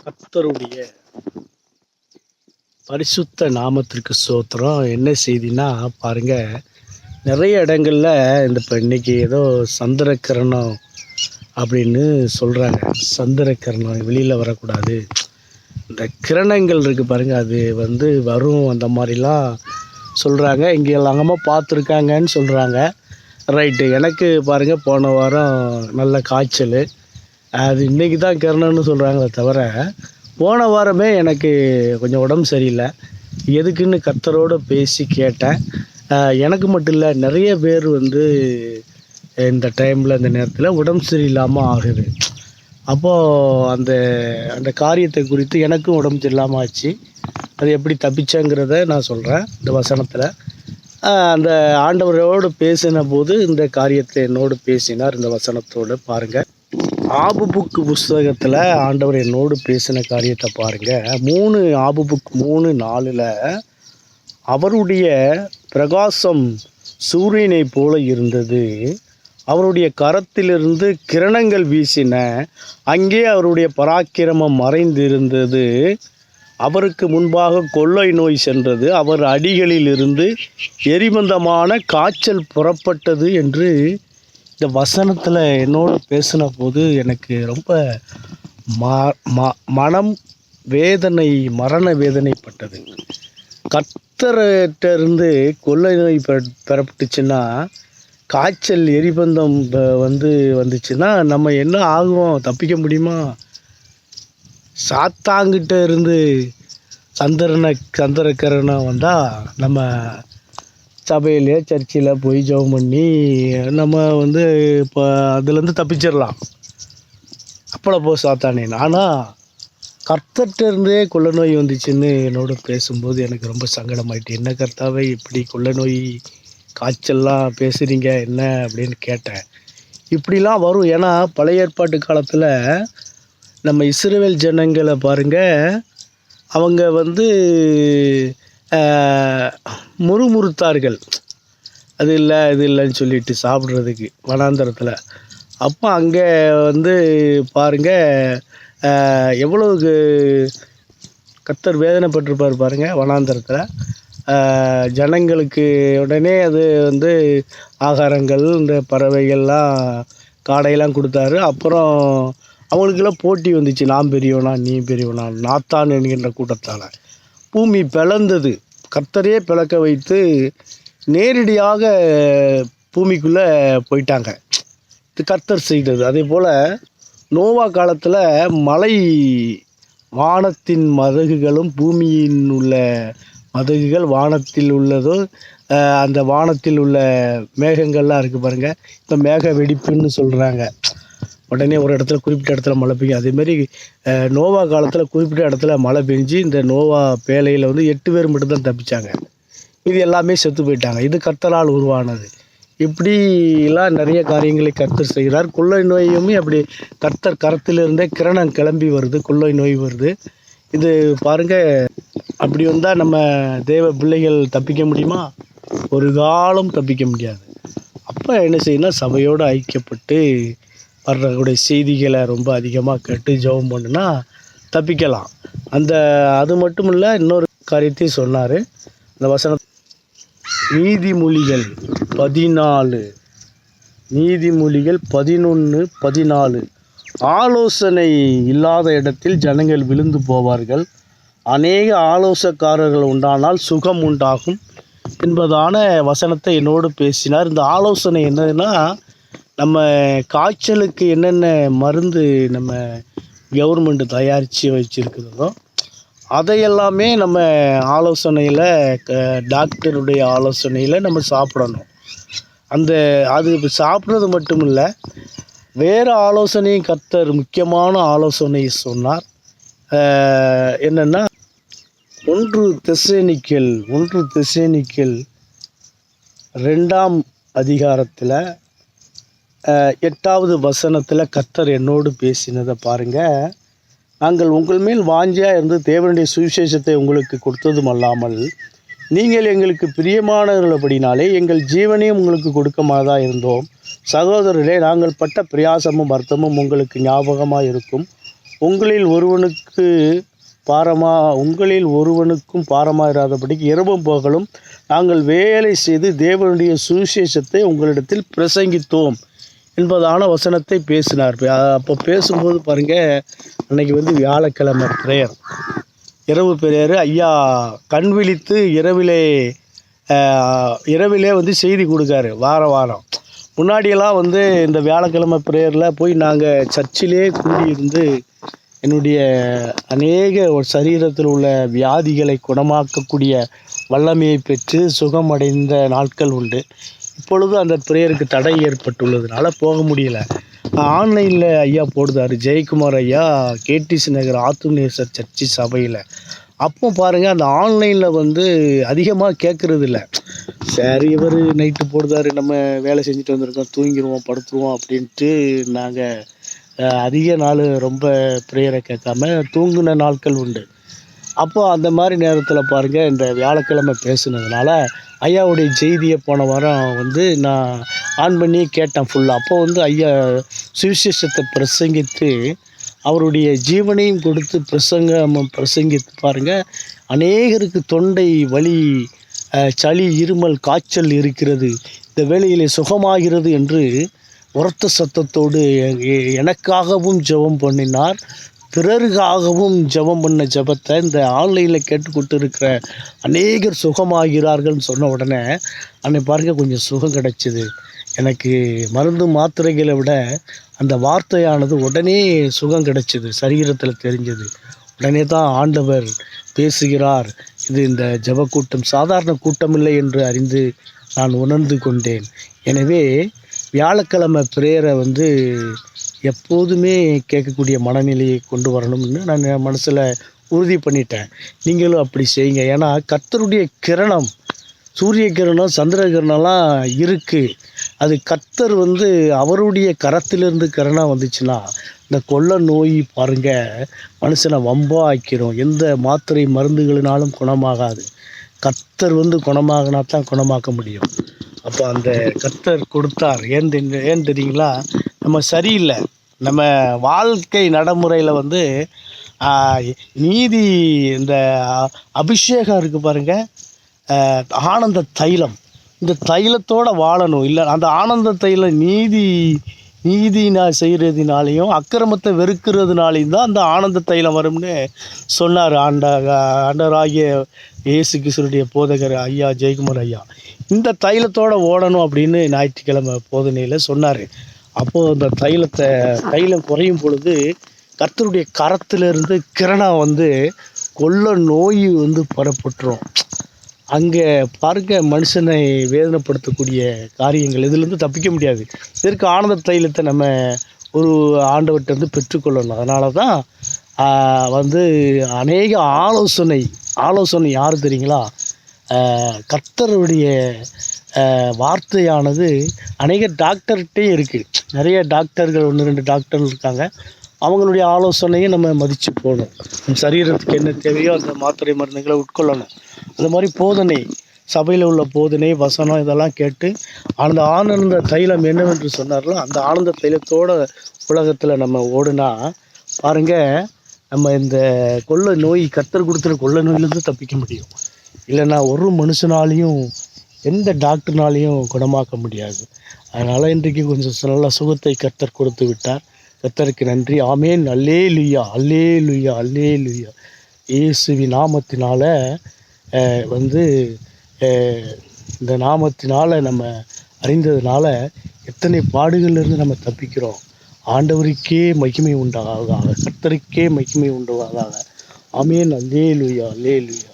கர்த்தருடைய பரிசுத்த நாமத்திற்கு ஸ்தோத்திரம். என்ன செய்தினா பாருங்க, நிறைய இடங்கள்ல இப்போ இன்னைக்கு ஏதோ சந்திரக்கிரணம் அப்படின்னு சொல்கிறாங்க. சந்திரக்கிரணம் வெளியில் வரக்கூடாது, இந்த கிரணங்கள் இருக்குது பாருங்க, அது வரும் அந்த மாதிரிலாம் சொல்கிறாங்க. இங்கே எல்லாமே பார்த்துருக்காங்கன்னு சொல்கிறாங்க. ரைட்டு. எனக்கு பாருங்கள், போன வாரம் நல்ல காய்ச்சல். அது இன்றைக்கி தான் கிரணம்னு சொல்கிறாங்களே தவிர, போன வாரமே எனக்கு கொஞ்சம் உடம்பு சரியில்லை. எதுக்குன்னு கர்த்தரோடு பேசி கேட்டேன். எனக்கு மட்டும் இல்லை, நிறைய பேர் இந்த டைமில் இந்த நேரத்தில் உடம்பு சரியில்லாமல் ஆகுது. அப்போது அந்த அந்த காரியத்தை குறித்து எனக்கும் உடம்பு சரியில்லாமல் ஆச்சு. அது எப்படி தப்பிச்சேங்கிறத நான் சொல்கிறேன் இந்த வசனத்தில். அந்த ஆண்டவரோடு பேசின போது இந்த காரியத்தை என்னோடு பேசினார். இந்த வசனத்தோடு பாருங்கள், ஆபுபுக்கு புஸ்தகத்தில் ஆண்டவர் என்னோடு பேசின காரியத்தை பாருங்கள். ஆபுபுக் 3:4 அவருடைய பிரகாசம் சூரியனை போல இருந்தது, அவருடைய கரத்திலிருந்து கிரணங்கள் வீசின, அங்கே அவருடைய பராக்கிரமம் மறைந்திருந்தது, அவருக்கு முன்பாக கொள்ளை நோய் சென்றது, அவர் அடிகளில் இருந்து எரிபந்தமான காய்ச்சல் புறப்பட்டது என்று இந்த வசனத்தில் என்னோடு பேசின போது எனக்கு ரொம்ப மனம் வேதனை, மரண வேதனைப்பட்டது. கர்த்தர்கிட்ட கொள்ளை நோய் பெறப்பட்டுச்சுன்னா, காய்ச்சல் எரிபந்தம் வந்துச்சுன்னா நம்ம என்ன ஆகும்? தப்பிக்க முடியுமா? சாத்தாங்கிட்ட இருந்து சந்திரக்கிரணம் வந்தால் நம்ம சபையிலே சர்ச்சில் போய் ஜெபம் பண்ணி நம்ம இப்போ அதுலேருந்து தப்பிச்சிடலாம். அப்போ சாத்தானேன். ஆனால் கர்த்தர்கிட்ட இருந்தே கொள்ளை நோய் வந்துச்சுன்னு என்னோட பேசும்போது எனக்கு ரொம்ப சங்கடமாயிட்டு. என்ன கர்த்தாவே, இப்படி கொள்ளை நோய் காய்ச்சல்லாம் பேசுகிறீங்க என்ன அப்படின்னு கேட்டேன். இப்படிலாம் வரும். ஏன்னா பழைய ஏற்பாட்டு காலத்தில் நம்ம இஸ்ரவேல் ஜனங்களை பாருங்கள், அவங்க முறுமுறுத்தார்கள். அது இல்லை இது இல்லைன்னு சொல்லிட்டு சாப்பிட்றதுக்கு வனாந்தரத்தில். அப்போ அங்கே பாருங்கள், எவ்வளவு கர்த்தர் வேதனைப்பட்டிருப்பார் பாருங்கள் வனாந்தரத்தில். ஜனங்களுக்கு உடனே அது ஆகாரங்கள், இந்த பறவைகள்லாம் காடையெல்லாம் கொடுத்தாரு. அப்புறம் அவங்களுக்கெல்லாம் போட்டி வந்துச்சு, நான் பெரியவனா நீ பெரியவனா, நாத்தான் என்கின்ற கூட்டத்தால். பூமி பிளந்தது. கர்த்தரே பிளக்க வைத்து நேரடியாக பூமிக்குள்ளே போயிட்டாங்க. இது கர்த்தர் செய்தது. அதே போல் நோவா காலத்தில் மலை, வானத்தின் மதகுகளும் பூமியின் உள்ள மதகுகள், வானத்தில் உள்ளதோ அந்த வானத்தில் உள்ள மேகங்கள்லாம் இருக்குது பாருங்கள். இப்போ மேக வெடிப்புன்னு சொல்கிறாங்க. உடனே ஒரு இடத்துல குறிப்பிட்ட இடத்துல மழை பெய்யும். அதேமாரி நோவா காலத்தில் குறிப்பிட்ட இடத்துல மழை பெஞ்சு இந்த நோவா பேழையில் 8 பேர் மட்டும்தான் தப்பிச்சாங்க. இது எல்லாமே செத்து போயிட்டாங்க. இது கர்த்தரால் உருவானது. இப்படிலாம் நிறைய காரியங்களை கர்த்தர் செய்கிறார். கொள்ளை நோயுமே அப்படி கர்த்தர் கரத்திலிருந்தே கிரணம் கிளம்பி வருது, கொள்ளை நோய் வருது. இது பாருங்கள், அப்படி வந்தால் நம்ம தேவ பிள்ளைகள் தப்பிக்க முடியுமா? ஒரு காலம் தப்பிக்க முடியாது. அப்போ என்ன செய்யணும்? சபையோடு ஐக்கியப்பட்டு வர்றக்கூடிய செய்திகளை ரொம்ப அதிகமாக கேட்டு ஜெபம் பண்ணுனா தப்பிக்கலாம். அது மட்டும் இல்லை, இன்னொரு காரியத்தையும் சொன்னார் அந்த வசனம். நீதிமொழிகள் 11:14 ஆலோசனை இல்லாத இடத்தில் ஜனங்கள் விழுந்து போவார்கள், அநேக ஆலோசக்காரர்கள் உண்டானால் சுகம் உண்டாகும் என்பதான வசனத்தை என்னோடு பேசினார். இந்த ஆலோசனை என்னதுன்னா, நம்ம காய்ச்சலுக்கு என்னென்ன மருந்து நம்ம கவர்மெண்ட் தயாரித்து வச்சுருக்கிறதோ அதையெல்லாமே நம்ம ஆலோசனையில், டாக்டருடைய ஆலோசனையில் நம்ம சாப்பிடணும். அது சாப்பிட்றது மட்டும் இல்லை, வேறு ஆலோசனையும் கர்த்தர் முக்கியமான ஆலோசனை சொன்னார். என்னென்னா, 1 தெசலோனிக்கேயர் 2ஆம் அதிகாரத்தில் 8வது வசனத்தில் கர்த்தர் என்னோடு பேசினதை பாருங்கள். நாங்கள் உங்கள் மேல் வாஞ்சியாக இருந்து தேவனுடைய சுவிசேஷத்தை உங்களுக்கு கொடுத்ததும் அல்லாமல், நீங்கள் எங்களுக்கு பிரியமானவர்களபடினாலே எங்கள் ஜீவனையும் உங்களுக்கு கொடுக்கமாதான் இருந்தோம். சகோதரர்களே, நாங்கள் பட்ட பிரயாசமும் வருத்தமும் உங்களுக்கு ஞாபகமாக இருக்கும். உங்களில் ஒருவனுக்கும் பாரமாயிராதபடிக்கு இரவும் பகலும் நாங்கள் வேலை செய்து தேவனுடைய சுவிசேஷத்தை உங்களிடத்தில் பிரசங்கித்தோம் என்பதான வசனத்தை பேசினார். அப்போ பேசும்போது பாருங்கள், அன்னைக்கு வியாழக்கிழமை பிரேயர், இரவு பிரேயர். ஐயா கண் விழித்து இரவிலே செய்தி கொடுக்காரு வாரம். முன்னாடியெல்லாம் இந்த வியாழக்கிழமை பிரேயரில் போய் நாங்கள் சர்ச்சிலே கூடியிருந்து என்னுடைய அநேக சரீரத்தில் உள்ள வியாதிகளை குணமாக்கக்கூடிய வல்லமையை பெற்று சுகமடைந்த நாட்கள் உண்டு. இப்பொழுது அந்த பிரேயருக்கு தடை ஏற்பட்டுள்ளதுனால போக முடியல. ஆன்லைனில் ஐயா போடுதார், ஜெயக்குமார் ஐயா, கேடிசி நகர் ஆத்துநேசர் சர்ச்சி சபையில். அப்போ பாருங்கள், அந்த ஆன்லைனில் அதிகமாக கேட்குறது இல்லை. சரி, இவர் நைட்டு போடுதார், நம்ம வேலை செஞ்சுட்டு வந்திருக்கோம், தூங்கிடுவோம், படுத்துருவோம் அப்படின்ட்டு நாங்கள் அதிக நாள் ரொம்ப ப்ரேயரை கேட்காம தூங்கின நாட்கள் உண்டு. அப்போ அந்த மாதிரி நேரத்தில் பாருங்கள், இந்த வியாழக்கிழமை பேசுனதுனால ஐயாவுடைய செய்தியை போன வாரம் நான் ஆன் பண்ணி கேட்டேன் ஃபுல்லாக. அப்போ ஐயா சுவிசேஷத்தை பிரசங்கித்து அவருடைய ஜீவனையும் கொடுத்து பிரசங்கித்து பாருங்கள், அநேகருக்கு தொண்டை வலி, சளி, இருமல், காய்ச்சல் இருக்கிறது, இந்த வேளையிலே சுகமாகிறது என்று உரத்த சத்தத்தோடு எனக்காகவும் ஜெபம் பண்ணினார். பிறருக்காகவும் ஜெபம் பண்ண ஜெபத்தை இந்த ஆன்லைனில் கேட்டுக்கொண்டு இருக்கிற அநேகர் சுகமாகிறார்கள்னு சொன்ன உடனே அன்னைக்கு பாருங்கள், கொஞ்சம் சுகம் கிடைச்சிது. எனக்கு மருந்து மாத்திரைகளை விட அந்த வார்த்தையானது உடனே சுகம் கிடைச்சிது, சரீரத்தில் தெரிஞ்சது. உடனே தான் ஆண்டவர் பேசுகிறார், இது இந்த ஜெப கூட்டம் சாதாரண கூட்டமில்லை என்று அறிந்து நான் உணர்ந்து கொண்டேன். எனவே வியாழக்கிழமை பிரேயரை எப்போதுமே கேட்கக்கூடிய மனநிலையை கொண்டு வரணும்னு நான் மனசில் உறுதி பண்ணிட்டேன். நீங்களும் அப்படி செய்யுங்க. ஏன்னா கர்த்தருடைய கிரணம், சூரிய கிரணம், சந்திர கிரணம்லாம் இருக்குது. அது கர்த்தர் அவருடைய கரத்திலிருந்து கிரணம் வந்துச்சுன்னா இந்த கொள்ள நோய் பாருங்கள் மனுஷனை வம்பா ஆக்கிரும். எந்த மாத்திரை மருந்துகளினாலும் குணமாகாது. கர்த்தர் குணமாகனா தான் குணமாக்க முடியும். அப்போ அந்த கர்த்தர் கொடுத்தார். ஏன் தெரியுங்களா? நம்ம சரியில்லை, நம்ம வாழ்க்கை நடைமுறையில் நீதி, இந்த அபிஷேகம் இருக்குது பாருங்கள், ஆனந்த தைலம், இந்த தைலத்தோடு வாழணும். இல்லை அந்த ஆனந்த தைலம் நீதி நான் செய்கிறதுனாலையும் அக்கிரமத்தை வெறுக்கிறதுனாலையும் தான் அந்த ஆனந்த தைலம் வரும்னு சொன்னார் ஆண்டவராகிய இயேசு கிறிஸ்துவுடைய போதகர் ஐயா ஜெயக்குமார் ஐயா. இந்த தைலத்தோடு ஓடணும் அப்படின்னு ஞாயிற்றுக்கிழமை போதனையில் சொன்னார். அப்போது அந்த தைலம் குறையும் பொழுது கர்த்தருடைய கரத்திலிருந்து கிரணம் கொள்ள நோய் பரப்பட்டுரும். அங்கே பாருங்க, மனுஷனை வேதனைப்படுத்தக்கூடிய காரியங்கள் இதுலேருந்து தப்பிக்க முடியாது. இதற்கு ஆனந்த தைலத்தை நம்ம ஒரு ஆண்டவர்கிட்ட பெற்றுக்கொள்ளணும். அதனால தான் அநேக ஆலோசனை யார் தெரியுங்களா? கர்த்தருடைய வார்த்தையானது அநேக டாக்டர்கிட்டே இருக்குது. நிறைய டாக்டர்கள், 1-2 டாக்டர்கள் இருக்காங்க. அவங்களுடைய ஆலோசனையும் நம்ம மதித்து போகணும். சரீரத்துக்கு என்ன தேவையோ அந்த மாத்திரை மருந்துகளை உட்கொள்ளணும். அந்த மாதிரி போதனை, சபையில் உள்ள போதனை, வசனம் இதெல்லாம் கேட்டு அந்த ஆனந்த தைலம் என்னவென்று சொன்னார்களோ அந்த ஆனந்த தைலத்தோட உலகத்தில் நம்ம ஓடுனா பாருங்கள், நம்ம இந்த கொள்ள நோய், கர்த்தர் கொடுத்துற கொள்ள நோயிலேருந்து தப்பிக்க முடியும். இல்லைன்னா ஒரு மனுஷனாலையும் எந்த டாக்டர்னாலையும் குணமாக்க முடியாது. அதனால் இன்றைக்கு கொஞ்சம் நல்ல சுகத்தை கர்த்தர் கொடுத்து விட்டார். கர்த்தருக்கு நன்றி. ஆமேன். அல்லேலூயா, அல்லேலூயா, அல்லேலூயா. இயேசுவின் நாமத்தினால இந்த நாமத்தினால நம்ம அறிந்ததுனால எத்தனை பாடுகளிலிருந்து நம்ம தப்பிக்கிறோம். ஆண்டவருக்கே மகிமை உண்டாவதாக, கர்த்தருக்கே மகிமை உண்டாவதாக. ஆமேன். அல்லேலூயா, அல்லேலூயா.